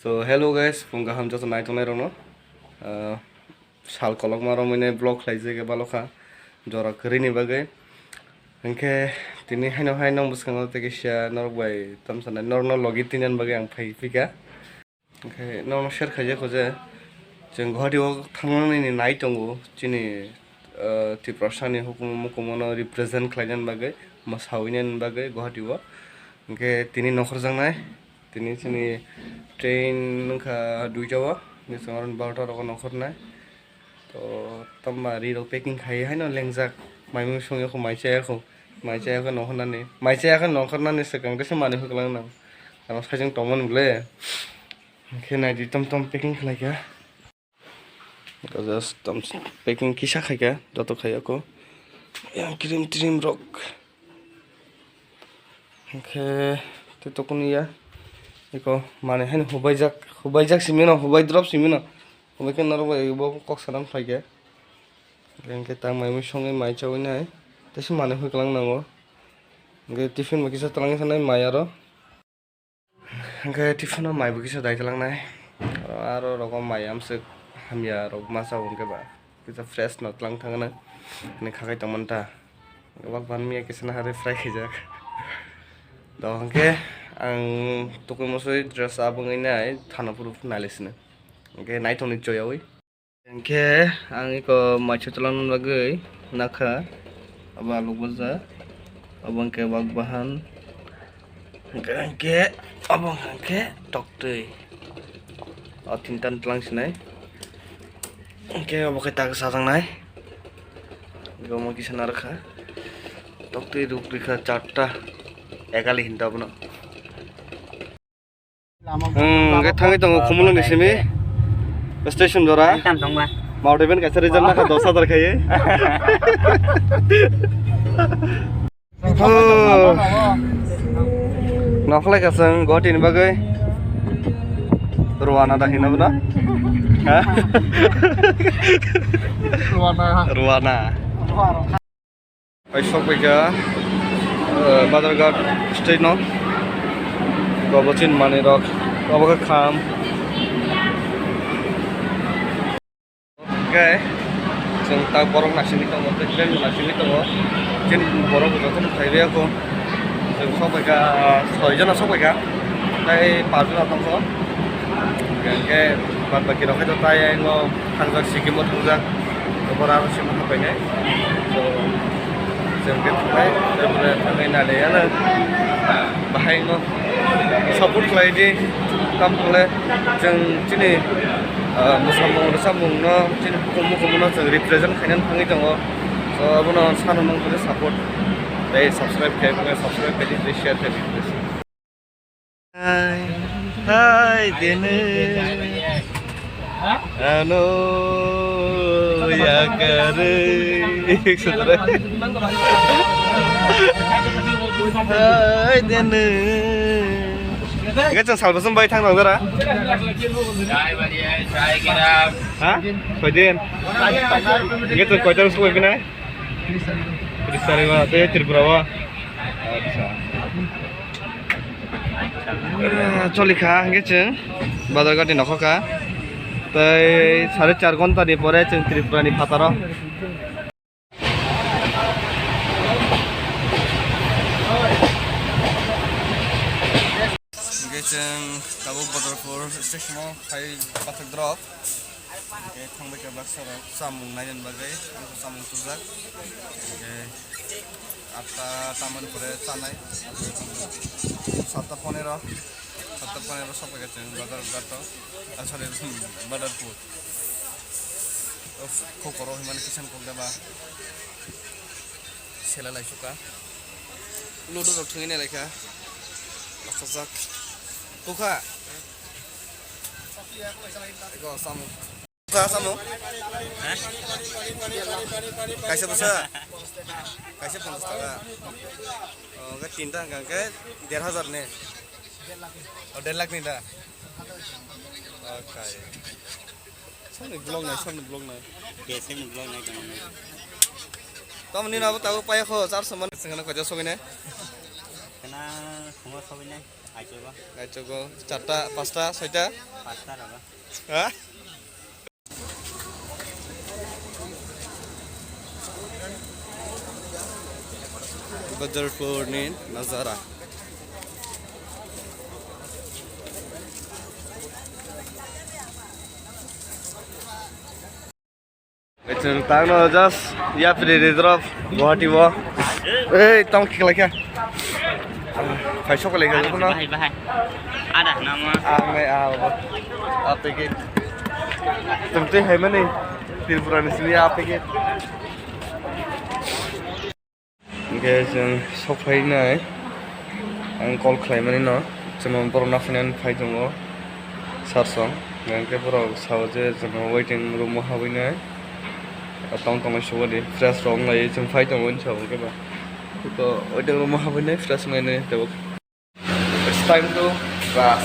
So hello guys, kung gaham jasa naik tunai rono, sal kolok maro mine blog laise ke baloka, jora keri ni bagai, engke tini hai nong buskango te kisya norok bai tam sana norno logi tinan bagai ang pai pika, engke norno share kaje koje, jeng Guwahati o thangmani ni nai tongo, chini ti prasani hukumu mukumu no represent klajan bagai, masawinen bagai Guwahati o, engke tini nokhor jang nai. Tini sini train nungka dujawa ni sangaran barta roko nokhor nai to tamma riro packing khai hai no lengjak maimu songe ko maicaya ko nokhor nani maicaya ko nokhor nani sekang dese mani huklang nang amo sajeng tomon ble khena di tom packing khlai ka just tom packing kisa khai ka joto khai ko yang trim rock ke te tokuniya iko mane hen hubajak simino hubaj drop simino hubaj kan naro bo kok sanam thaike gengke ta mai songe mai chawi nai tesi mane huklang nango ge tiffin makisa talang sanai mai aro ge tiffin mai bukisa dai talang nai aro rokom mai amse hamya rok masa unke ba kisa fresh not lang thangana ne khakai tamanta wak ban mi kisana hare fry khijak dongke ang tuku musoi dress abang ini thana puru nalisne oke night on it joyawi engke ang iko macho talan bagai nakha aba lugbaza abang ke bagbahan engke abang engke toktui tintan telang sinai engke abang ke tag sarang nai iko mo kisana rakha toktui rukrika charta ekali hinta bno cái thang tong khumul ni simi station jora mountain kaisa result na 10000 khaye nokhlai kasang Guwahati ni bagai ruana dah hina bna ha ruana ai sok baga Badarghat state no Gobochin mane rok Gobaka kham okay jeng ta borong nasini tongo train nasini tongo jen borong joton thaibe ko jeng sobaika 6 jona sobaika tai 5 jona tongso gengke bad baki rok to tai ngo thangjak sikimo thangjak obora aro sima hapainai so jeng ke thai tabure thangai na le ana bahai no support laidi kam khole jeng chini musamung no chini hukumu no jeng represent khainan thangi tongo so abono sanu nong khole support dai subscribe please share please hai dene ano ya kare saudara hai dene cái salba sum bai thang dong ra ha koi den cái tu koi tar soi bina Tripura te Tripura wa choli kha cái cheng Badarghat ni nokhoka tai 4.5 ঘন্টা ni pore cheng Tripura ni phataro Gecheng tabuk Badalpur station o khai bathak drop ke thangbai ke baksara samung najan bagai angko samung tujak ke atta taman pore chanai 7:15 sopai gecheng Badarghat sorry Badalpur kokoro himani kisan kokdaba selalai suka ludo rok thungine lekha laksak Kuka. Iko samu. Kuka samu. Hah? Kaisa tusa. Kaisa 50 taka. Oh, ke tinta gang ke 1.5 ne. Oh, 1.5 lakh ni da. Okay. Samne blog na. Kaise ni blog na kan. Tom ni na tahu paya kho 400 man sengana ko jaso gine. Kana khumar khabine. Gaito go 4টা 5টা 6টা Hah? Badarpur ni Nazara. Betul, tangno just ya pilih drop Guwahati wo. Tong kikla kya? Phải sốc cái này nó. Ada nama. Angai apa ke? Tentu hai mana? Tirpuran sini apa ke? Guys, sốc phải này. Ang call claim mana no? Cuma pernah finan fight jongo. Sarsong. Yang ke pura sahaja cuma waiting room hawi này. Tong tong show đi. Fresh rong này cuma fight jongo show ke ba. Itu waiting room hawi này fresh này tebok. It's time to class.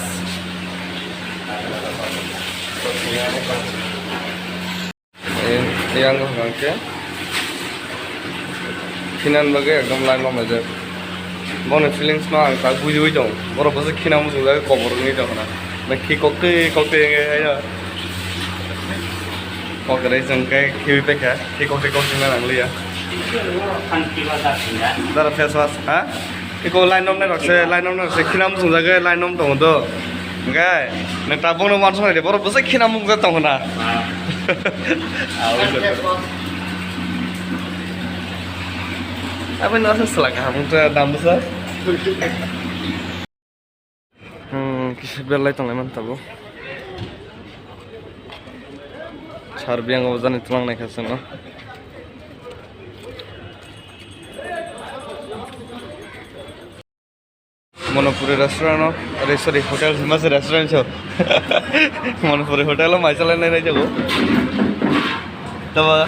Yang ngangke. Kinan bagai ekdom line lo majer. Bonus feelings no ang tak buju jong. Boro bose kinam musuh lagi cover ni jong na. Nak kokte ngai ya. Kok ada jengkai kiwi pek ya. Kokte ngai nang liya. Dar face wash ha? Iko line nom na rakse line nom na rakse kinam musuh lagi line nom tong do. Ngai. Nak tabung nom mansong ni. Boro bose kinam musuh tong na. Apa nasi selaka? Mungkin dalam besar. Kisah berlai tong lemon tabu. Charbi yang wazan itu lang naik hasil no. Monopuri restoran no, sorry hotel masih restoran show. Monopuri hotel lo macam lain aja go. Tahu?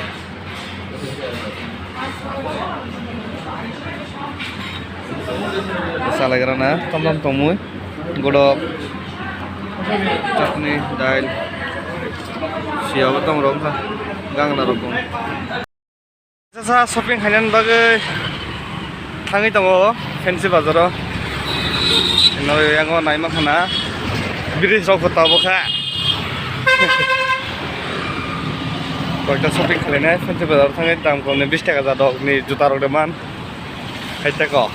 Salah kerana tom tomui, godok, chutney, dail, siapa tom romsa, gang narokong. Sasa shopping hanya bagai tangwi tongo, fancy bazaro. Ino yang ko naik makna, biris rok kota boka. Kau kita shopping kali ni fancy bazar tangwi tam ko ni 20 taka jadok ni juta rok deman, hai teko.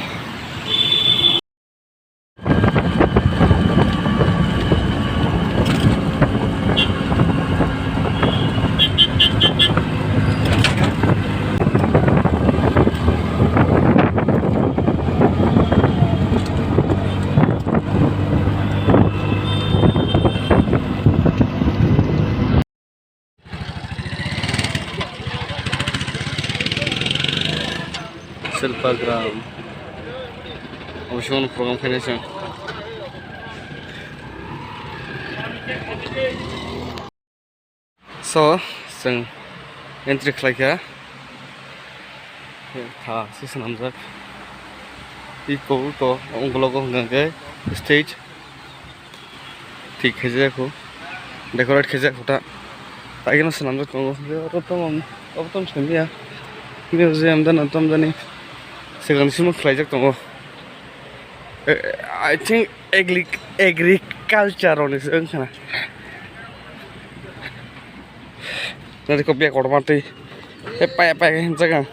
Program, option program finishing. So, sing entry like ya. Tha si SUNAM jak. Iko to onglogo ngake stage. Thik kheje ko. Decorate kheje kota. Tai na SUNAM jak kongo. Ro tom chhemia. Museum dan atom dani. Sekarang semua kelajak tunggu. I think agriculture on is kana. Nanti kopi aku mati. Apa jaga.